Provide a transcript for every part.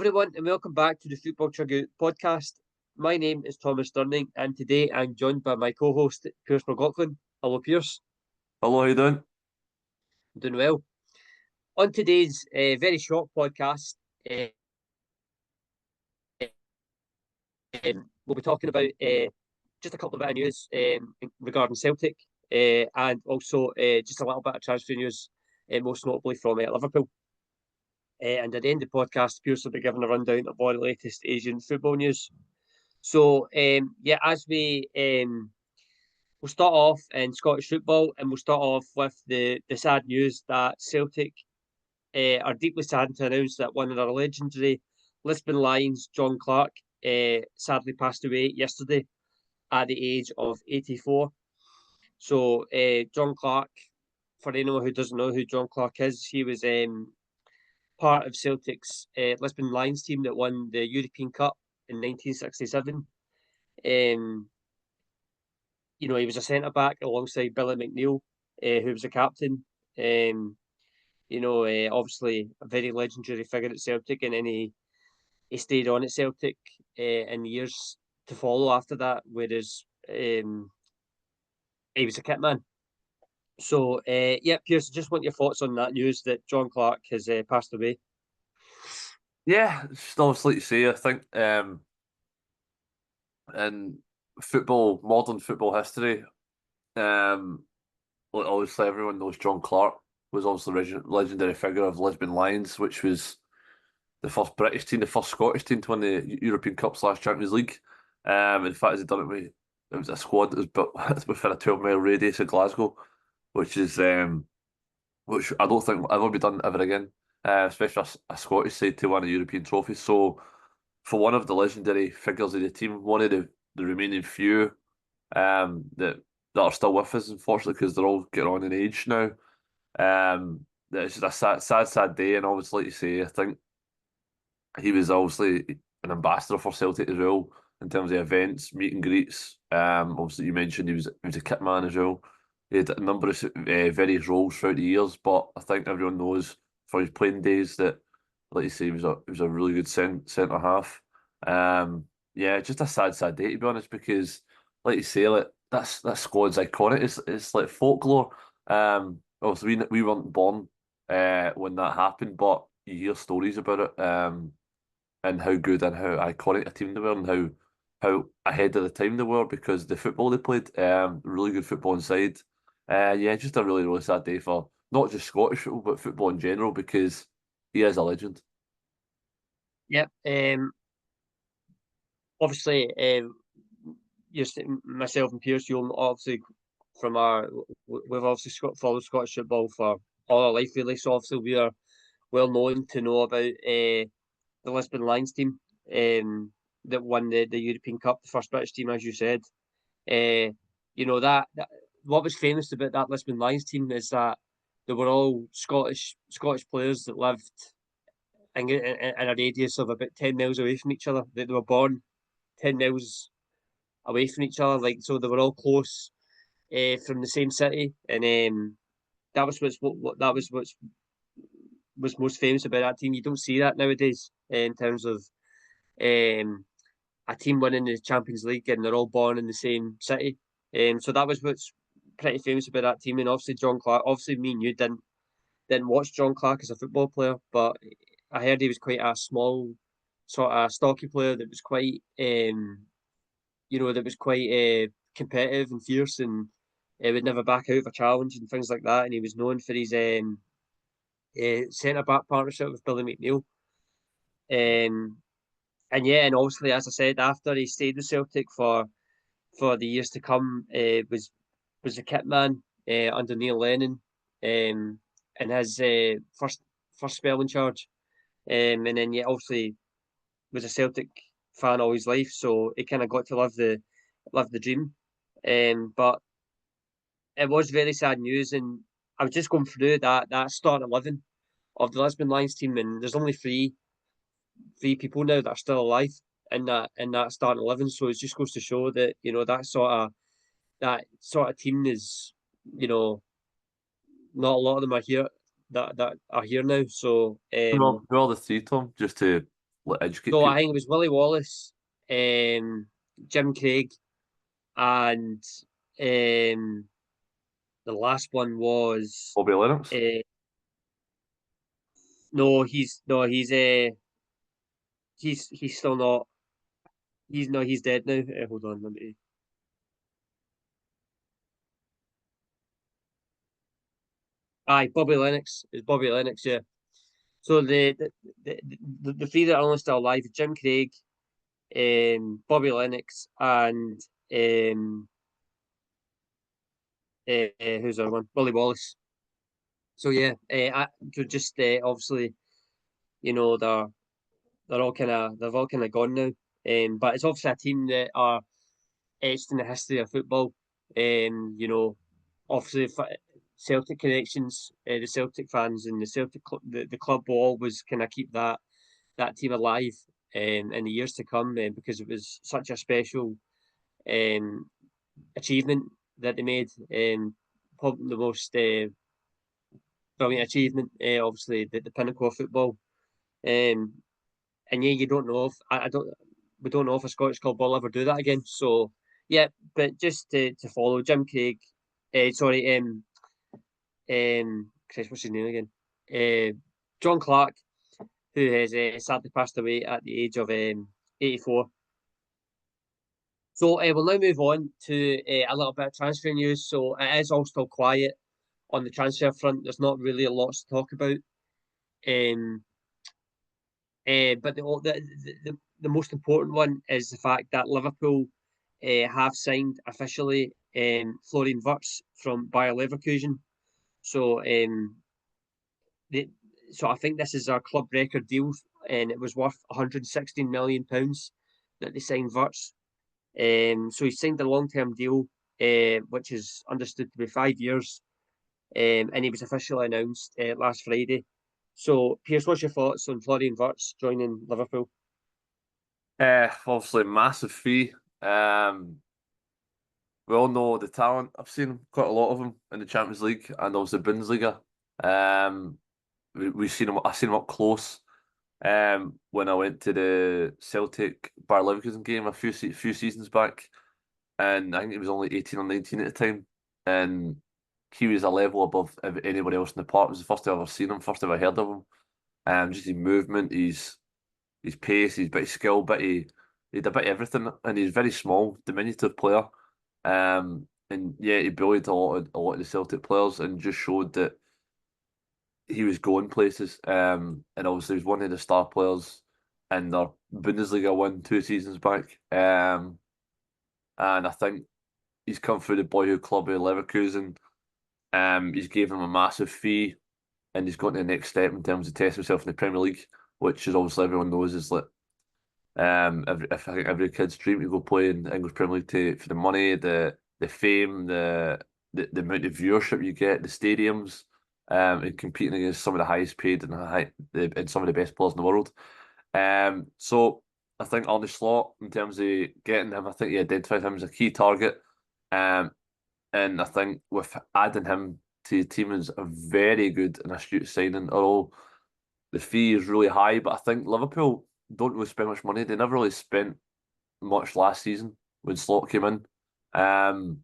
everyone, and welcome back to the Football Chuggu Podcast. My name is Thomas Durning, and today I'm joined by my co-host, Pearse McLaughlin. Hello, Pearse. Hello, how you doing? I'm doing well. On today's very short podcast, we'll be talking about just a couple of bit of news regarding Celtic and also just a little bit of transfer news, most notably from Liverpool. And at the end of the podcast, Pearse will be giving a rundown of all the latest Asian football news. So, as we'll start off in Scottish football, and we'll start off with the sad news that Celtic are deeply saddened to announce that one of their legendary Lisbon Lions, John Clark, sadly passed away yesterday at the age of 84. So, John Clark, for anyone who doesn't know who John Clark is, he was part of Celtic's Lisbon Lions team that won the European Cup in 1967. He was a centre back alongside Billy McNeil, who was a captain. Obviously a very legendary figure at Celtic, and then he stayed on at Celtic in years to follow after that, whereas he was a kit man. So, Pearse, just want your thoughts on that news that John Clark has passed away. Yeah, just obviously to say, I think in modern football history, obviously everyone knows John Clark was obviously a legendary figure of Lisbon Lions, which was the first British team, the first Scottish team to win the European Cup / Champions League. In fact, as he done it was a squad that was built within a 12-mile radius of Glasgow, which I don't think will ever be done ever again, especially a Scottish side to win a European trophy. So, for one of the legendary figures of the team, one of the remaining few that are still with us, unfortunately, because they're all getting on in age now. It's just a sad day, and obviously, like you say, I think he was obviously an ambassador for Celtic as well in terms of events, meet and greets. Obviously, you mentioned he was a kit man as well. He had a number of various roles throughout the years, but I think everyone knows for his playing days that, like you say, he was a really good centre half. Just a sad day to be honest, because like you say, like that squad's iconic. It's like folklore. Obviously we weren't born when that happened, but you hear stories about it. And how good and how iconic a team they were, and how ahead of the time they were because the football they played, really good football inside. Just a really, really sad day for not just Scottish football, but football in general, because he is a legend. Yep. Obviously, myself and Pearse, you'll obviously we've obviously followed Scottish football for all our life, really. So obviously we are well known to know about the Lisbon Lions team that won the European Cup, the first British team, as you said. That what was famous about that Lisbon Lions team is that they were all Scottish players that lived in a radius of about 10 miles away from each other. They were born 10 miles away from each other, so they were all close from the same city, and that was what was most famous about that team. You don't see that nowadays in terms of a team winning the Champions League and they're all born in the same city. So that was what's pretty famous about that team. And obviously John Clark. Obviously, me and you didn't watch John Clark as a football player, but I heard he was quite a small, sort of stocky player that was quite, competitive and fierce, and would never back out of a challenge and things like that. And he was known for his centre back partnership with Billy McNeil. And obviously, as I said, after he stayed with Celtic for the years to come, was a kit man under Neil Lennon, in his first spell in charge, and then obviously was a Celtic fan all his life, so he kind of got to live the dream. But it was very sad news, and I was just going through that start 11 of the Lisbon Lions team, and there's only three people now that are still alive in that starting 11. So it just goes to show that that sort of team is, not a lot of them are here that are here now. So Well, the three, Tom, just to educate So people. I think it was Willie Wallace, Jim Craig, and the last one was Bobby Lennox. no, he's still not. He's dead now. Hold on, let me. Aye, Bobby Lennox. It's Bobby Lennox, yeah. So the three that are only still alive: Jim Craig, Bobby Lennox, and who's the other one? Willie Wallace. So yeah, just obviously, you know, they've all kind of gone now. But it's obviously a team that are etched in the history of football. You know, obviously Celtic connections, the Celtic fans and the the club will always kind of keep that team alive in the years to come because it was such a special um, achievement that they made. Probably the most brilliant achievement, obviously the pinnacle of football. Um, and yeah, you don't know if I don't we don't know if a Scottish club will ever do that again. So yeah, but just to follow Jim Craig, sorry, Chris, what's his name again? John Clark, who has sadly passed away at the age of 84. So we'll now move on to a little bit of transfer news. So it is all still quiet on the transfer front. There's not really a lot to talk about. Um, but the most important one is the fact that Liverpool have signed officially Florian Wirtz from Bayer Leverkusen. So they, so I think this is our club record deal, and it was worth £116 million that they signed Wirtz. So he signed a long-term deal, which is understood to be 5 years, and he was officially announced last Friday. So, Pearse, what's your thoughts on Florian Wirtz joining Liverpool? Obviously, massive fee. We all know the talent. I've seen quite a lot of them in the Champions League and also Bundesliga. We've seen him. I've seen him up close. When I went to the Celtic Bayer Leverkusen game a few seasons back, and I think he was only 18 or 19 at the time, and he was a level above anybody else in the park. It was the first time I've ever seen him, first time I heard of him. Just his movement, his pace, his bit of skill, he had a bit of everything, and he's very small, diminutive player. And yeah, he bullied a lot of the Celtic players, and just showed that he was going places. And obviously, he was one of the star players in their Bundesliga 2 seasons back. And I think he's come through the boyhood club of Leverkusen. He's gave him a massive fee, and he's gone to the next step in terms of testing himself in the Premier League, which is obviously everyone knows is like I think every kid's dream to go play in the English Premier League for the money, the fame, the amount of viewership you get, the stadiums, and competing against some of the highest paid and some of the best players in the world. So I think Arne Slot, in terms of getting him, I think he identified him as a key target. And I think with adding him to the team is a very good and astute signing. Although the fee is really high, but I think Liverpool don't really spend much money. They never really spent much last season when Slot came in. And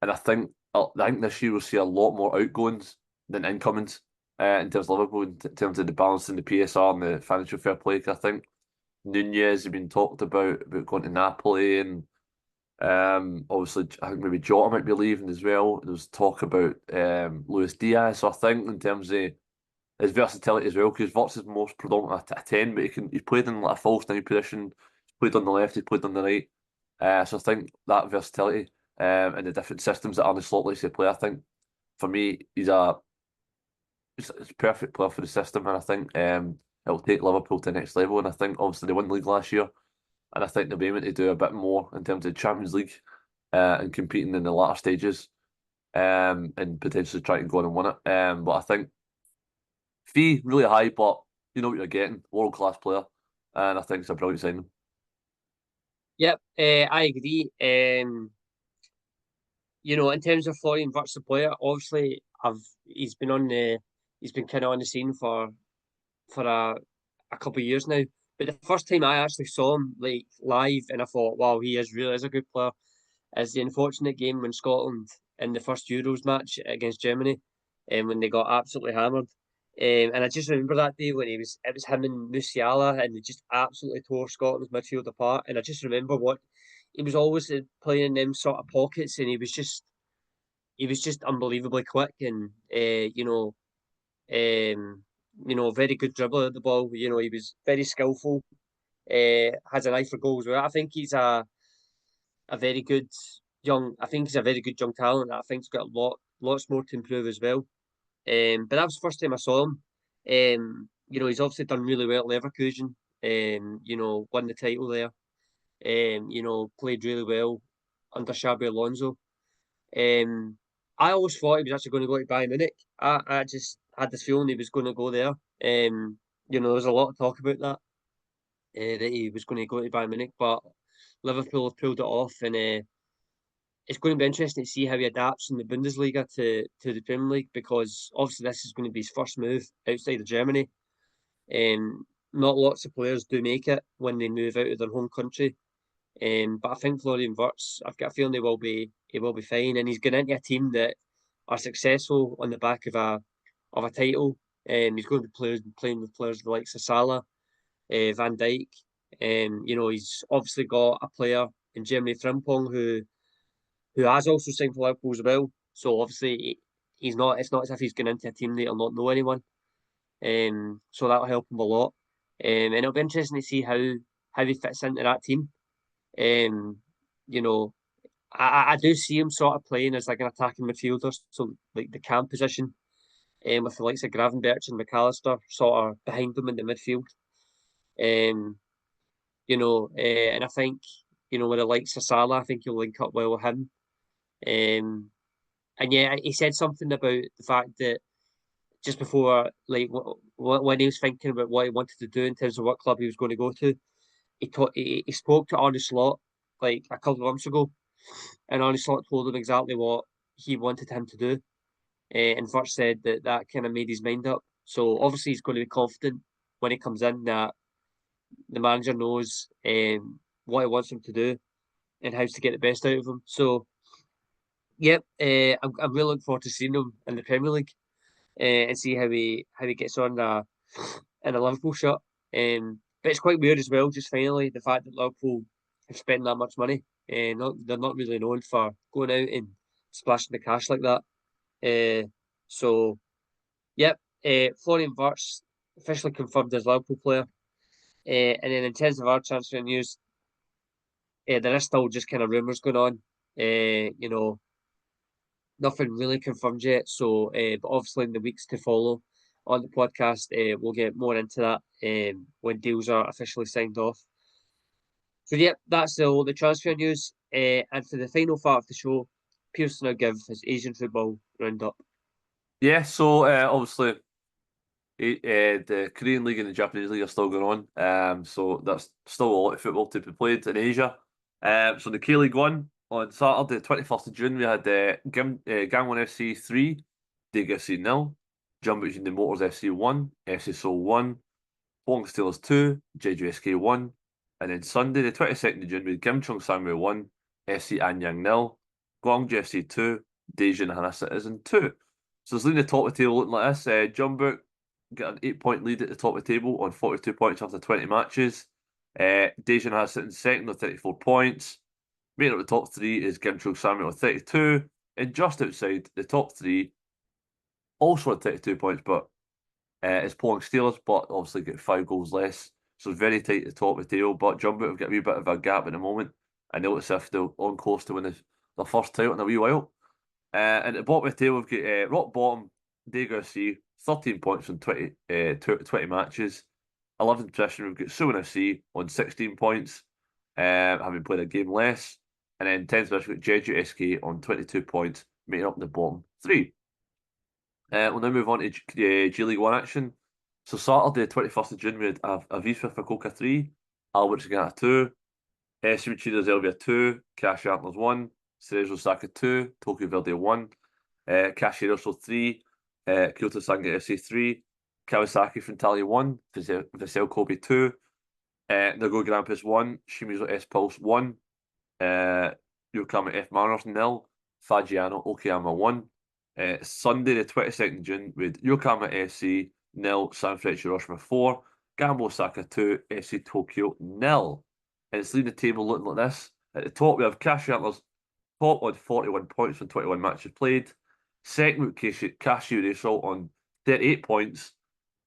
I think this year we'll see a lot more outgoings than incomings in terms of Liverpool, in terms of the balance in the PSR and the financial fair play. 'Cause I think Nunez has been talked about going to Napoli, and obviously I think maybe Jota might be leaving as well. There was talk about Luis Diaz. So I think in terms of his versatility as well, because Wirtz is most predominantly a 10, but he's played in like a false nine position, he's played on the left, he's played on the right. So I think that versatility and the different systems that Arne Slot likes to play, I think for me he's a perfect player for the system, and I think it'll take Liverpool to the next level. And I think obviously they won the league last year, and I think they'll be able to do a bit more in terms of the Champions League and competing in the latter stages, and potentially trying to go on and win it. But I think fee really high, but you know what you're getting, world class player, and I think it's a brilliant signing. Yep, I agree. You know, in terms of Florian Wirtz, the player, obviously, he's been kind of on the scene for a couple of years now. But the first time I actually saw him like live, and I thought, wow, he really is a good player. Is the unfortunate game when Scotland in the first Euros match against Germany, and when they got absolutely hammered. And I just remember that day when it was him and Musiala, and they just absolutely tore Scotland's midfield apart. And I just remember what he was always playing in them sort of pockets, and he was just unbelievably quick, and very good dribbler at the ball. He was very skillful. Has an eye for goals. Well, I think he's a very good I think he's a very good young talent. I think he's got lots more to improve as well. But that was the first time I saw him. He's obviously done really well at Leverkusen. Won the title there. Played really well under Xabi Alonso. I always thought he was actually going to go to Bayern Munich. I just had this feeling he was going to go there. There's a lot of talk about that he was going to go to Bayern Munich, but Liverpool have pulled it off, and it's going to be interesting to see how he adapts in the Bundesliga to the Premier League, because obviously this is going to be his first move outside of Germany. Not lots of players do make it when they move out of their home country. But I think Florian Wirtz, I've got a feeling he will be fine, and he's going into a team that are successful on the back of a title. He's going to be playing with players like Salah, Van Dijk. He's obviously got a player in Germany, Frimpong, who has also signed for Liverpool as well. So obviously he's not. It's not as if he's going into a team that he'll not know anyone. So that'll help him a lot. And it'll be interesting to see how he fits into that team. Um, you know, I do see him sort of playing as like an attacking midfielder, so like the cam position, with the likes of Gravenberch and McAllister sort of behind them in the midfield. Um, and I think with the likes of Salah, I think he'll link up well with him. And yeah, he said something about the fact that just before, like when he was thinking about what he wanted to do in terms of what club he was going to go to, he spoke to Arne Slot like a couple of months ago, and Arne Slot told him exactly what he wanted him to do, and first said that kind of made his mind up. So obviously he's going to be confident when he comes in that the manager knows what he wants him to do and how to get the best out of him. So yep, I'm really looking forward to seeing him in the Premier League, and see how he gets on in a Liverpool shirt. But it's quite weird as well, just finally, the fact that Liverpool have spent that much money. They're not really known for going out and splashing the cash like that. So, yep, Florian Wirtz officially confirmed as Liverpool player. And then in terms of our transfer news, there is still just kind of rumours going on. Nothing really confirmed yet. So, but obviously in the weeks to follow on the podcast, we'll get more into that when deals are officially signed off. So, yeah, that's the transfer news. And for the final part of the show, Pearson will give his Asian football roundup. Yeah, so obviously the Korean League and the Japanese League are still going on. So that's still a lot of football to be played in Asia. So the K League 1 on Saturday, 21st of June, we had Gangwon FC 3, Daegu FC 0, Jumbo the Motors FC 1, FC Seoul 1, Hong Steelers 2, Jeju SK 1, and then Sunday, the 22nd of June, we had Gimcheong Sangwoo 1, FC Anyang 0, Gwangju FC 2, Daejeon Hana Citizen 2. So it's leading the top of the table looking like this. Jumbo got an 8-point lead at the top of the table on 42 points after 20 matches. Daejeon Hana sitting second with 34 points. Making up the top three is Gimcheong Sangwoo with 32. And just outside the top three, also at 32 points, but it's Pohang Steelers, but obviously get 5 goals less. So very tight at the top of the table. But Jumbo have got a wee bit of a gap at the moment. And they look as if they're on course to win the first title in a wee while. And at the bottom of the table, we've got rock bottom, Daegu FC, 13 points from 20 matches. 11th position, we've got Suwon FC on 16 points, having played a game less. And then 10th position, we've got Jeju SK on 22 points, making up the bottom three. We'll now move on to G League 1 action. So Saturday, 21st of June, we had Aviva Fukuoka 3, Albert Sagata 2, Shimichi Zelvia 2, Kashi Antlers 1, Cerezo Osaka 2, Tokyo Verde 1, Kashi Russell 3, Kyoto Sanga FC 3, Kawasaki Frontale 1, Vissel Kobe 2, Nago Grampus 1, Shimizu S Pulse 1, Yokohama F Mariners 0, Fagiano Okayama 1. Sunday the 22nd June with Yokohama FC 0, Sanfrecce Hiroshima 4, Gambo Osaka 2, FC Tokyo 0. And it's leading the table looking like this. At the top we have Cashew Antlers top on 41 points from 21 matches played. Second with Cashew Racel on 38 points.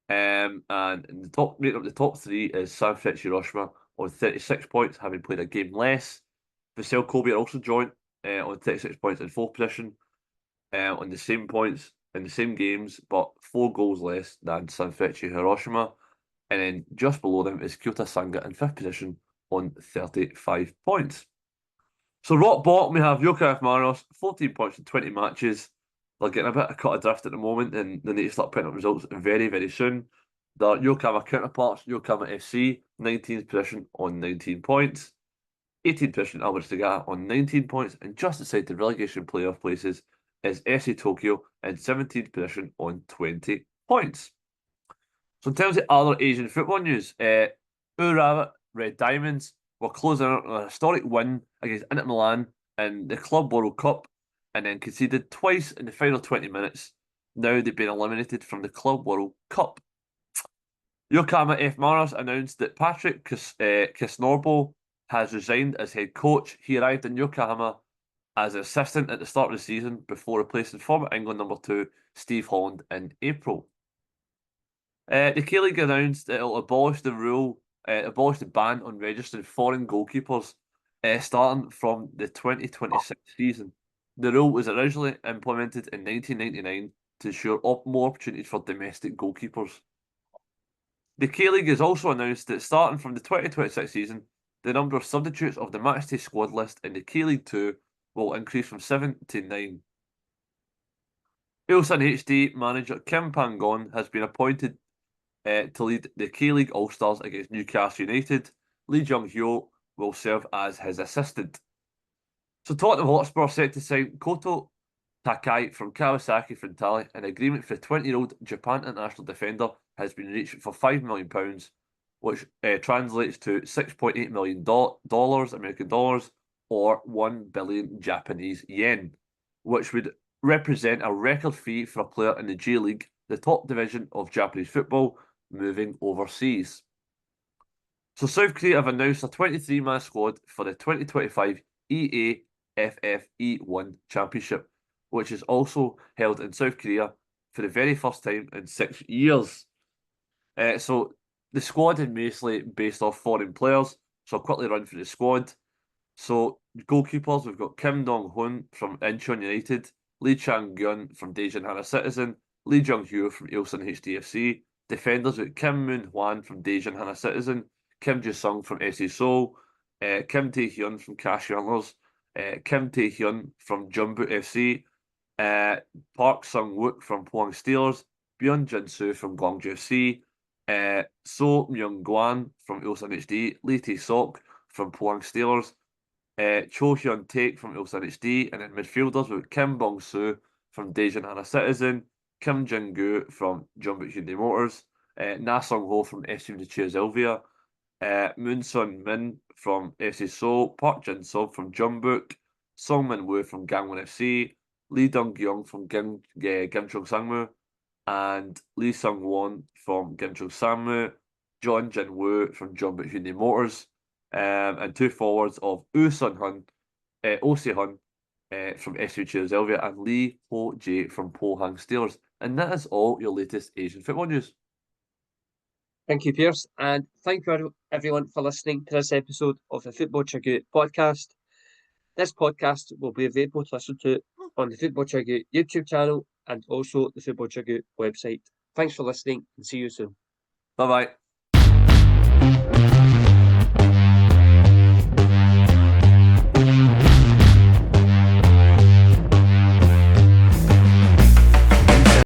And in the top, making up the top three is Sanfrecce Hiroshima on 36 points, having played a game less. Vissel Kobe are also joint on 36 points in fourth position, on the same points in the same games, but 4 goals less than Sanfrecce Hiroshima. And then just below them is Kyoto Sanga in fifth position on 35 points. So rock bottom we have Yokohama Mariners, 14 points in 20 matches. They're getting a bit of cut adrift at the moment, and they need to start putting up results very, very soon. The Yokohama counterparts, Yokohama FC, 19th position on 19 points. 18th position, Albert Sagata on 19 points. And just outside the relegation playoff places is FC Tokyo in 17th position on 20 points. So in terms of other Asian football news, Urawa Red Diamonds were closing out on a historic win against Inter Milan in the Club World Cup, and then conceded twice in the final 20 minutes. Now they've been eliminated from the Club World Cup. Yokohama F Mariners announced that Patrick Kisnorbo has resigned as head coach. He arrived in Yokohama as an assistant at the start of the season before replacing former England number 2 Steve Holland in April. The K-League announced that it will abolish the ban on registering foreign goalkeepers starting from the 2026 season. The rule was originally implemented in 1999 to ensure more opportunities for domestic goalkeepers. The K-League has also announced that starting from the 2026 season, the number of substitutes of the matchday squad list in the K-League 2 will increase from 7 to 9. Ulsan HD manager Kim Pan-Gon has been appointed to lead the K-League All-Stars against Newcastle United. Lee Jung-hyo will serve as his assistant. So Tottenham Hotspur are set to sign Koto Takai from Kawasaki Frontale. An agreement for the 20-year-old Japan international defender has been reached for £5 million, which translates to $6.8 million American dollars, or 1 billion Japanese yen, which would represent a record fee for a player in the J League, the top division of Japanese football, moving overseas. So South Korea have announced a 23-man squad for the 2025 EAFF-E1 Championship, which is also held in South Korea for the very first time in 6 years. So the squad is mostly based off foreign players, so I'll quickly run through the squad. So goalkeepers, we've got Kim Dong-hoon from Incheon United, Lee Chang-gyun from Daejeon Hana Citizen, Lee Jung-hyo from Ilsan HDFC. Defenders with Kim Moon-hwan from Daejeon Hana Citizen, Kim Joo-sung from SC Seoul, Kim Tae-hyun from Cashew Antlers, Kim Tae-hyun from Jeonbuk FC, Park Sung-wook from Pohang Steelers, Byun Jin-soo from Gwangju FC, So Myung-gwan from Ulsan HD, Lee Tae-sok from Pohang Steelers, Cho Hyun-taek from Ulsan HD, and then midfielders with Kim Bong-soo from Daejeon Hana Citizen, Kim Jin-gu from Jeonbuk Hyundai Motors, Na Sung-ho from FC Cheer Moon Sun-min from FC Seoul, Park Jin-sub from Jeonbuk, Song Min-woo from Gangwon FC, Lee Dong-kyung from Gimcheong Sangmu, and Lee Sung-won from Gimcheong Sangmu, John Jin-woo from Jeonbuk Hyundai Motors, and 2 forwards of Oh Se-hun from SC Cheer and Lee Ho-jae from Pohang Steelers. And that is all your latest Asian football news. Thank you, Pearse, and thank you everyone for listening to this episode of the Football Chuggu Podcast. This podcast will be available to listen to on the Football Chuggu YouTube channel and also the Football Chuggu website. Thanks for listening and see you soon. Bye-bye.